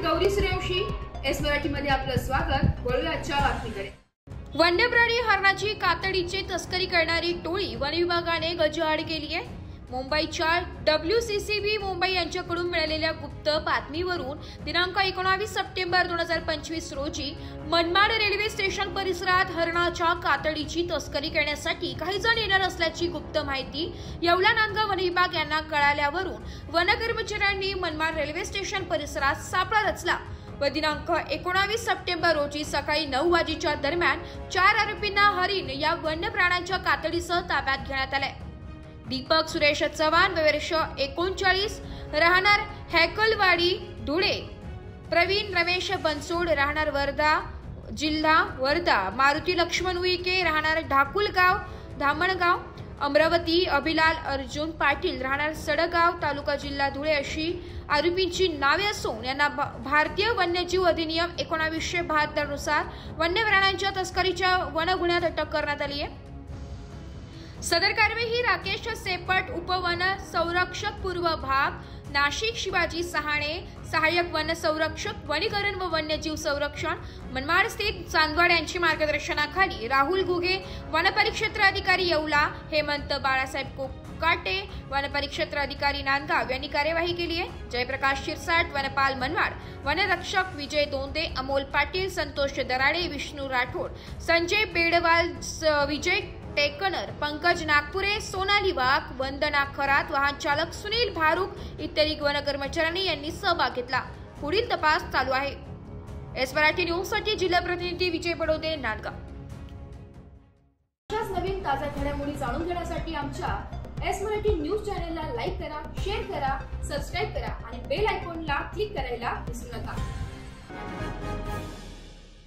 Gauri Suryavanshi S Marathi मध्ये आपलं स्वागत। वळूया आजच्या बातमीकडे। वन्यप्राणी हरणाची कातडीची तस्करी करणारी टोळी वन विभागाने गजाआड केली आहे। मुंबईच्या WCCB मुंबई यांच्याकडून मिळालेल्या गुप्त बातमीवरून दिनांक 19 सप्टेंबर 2025 रोजी मनमाड रेल्वे स्टेशन परिसरात हरणाच्या कातडीची तस्करी करण्यासाठी काही जण येणार असल्याची गुप्त माहिती येवला नांदगाव वन विभाग यांना कळाल्यावरून वन कर्मचाऱ्यांनी मनमाड रेल्वे स्टेशन परिसरात सापळा रचला व दिनांक 19 सप्टेंबर रोजी सकाळी 9 वाजेच्या दरम्यान 4 आरोपींना हरिण या वन्य प्राण्यांच्या कातडीसह ताब्यात घेण्यात आले। दीपक सुरेश चव्हाण वर्ष 39 राहणार हैकलवाडी धुळे, प्रवीण रमेश बनसोड राहणार वर्धा जिल्हा वर्धा, मारुती लक्ष्मण उईके राहणार ढाकुलगाव धामणगाव अमरावती, अभिलाल अर्जुन पाटील राहणार सडगाव तालुका जिल्हा धुळे अशी आरोपींची नावे असून यांना भारतीय वन्यजीव अधिनियम 1972 नुसार वन्य प्राण्यांच्या तस्करीच्या वन गुन्ह्यात अटक करण्यात आली आहे। सदर कारवाई ही राकेश सेपट उपवन संरक्षक पूर्व भाग नाशिक शिवाजी सहाणे सहाय्यक वन संरक्षक वनीकरण व वन्यजीव संरक्षण मनमाड स्थित चांदवड यांची मार्गदर्शनाखाली राहुल घुगे वनपरिक्षेत्र अधिकारी येवला, हेमंत बाळासाहेब कोकाटे वनपरिक्षेत्र अधिकारी नांदगाव यांनी कार्यवाही केली आहे। जयप्रकाश शिरसाट वनपाल मनमाड, वनरक्षक विजय दोंदे, अमोल पाटील, संतोष दराडे, विष्णू राठोड, संजय बेडवाल, विजय टेकनर, पंकज नागपुरे, सोनाली वाघ, वंदना खरात, वाहन चालक सुनील भारूक इत्यादी वन कर्मचाऱ्यांनी यांनी सहभाग घेतला। पुढील तपास चालू आहे। एस मराठी न्यूज साठी जिल्हा प्रतिनिधी विजय बडोदे, नांदगाव। अशाच नवीन ताज्या घडामोडी जाणून घेण्यासाठी आमच्या एस मराठी न्यूज चॅनलला लाईक करा, शेअर करा, सबस्क्राइब करा आणि बेल आयकॉनला क्लिक करायला विसरू नका।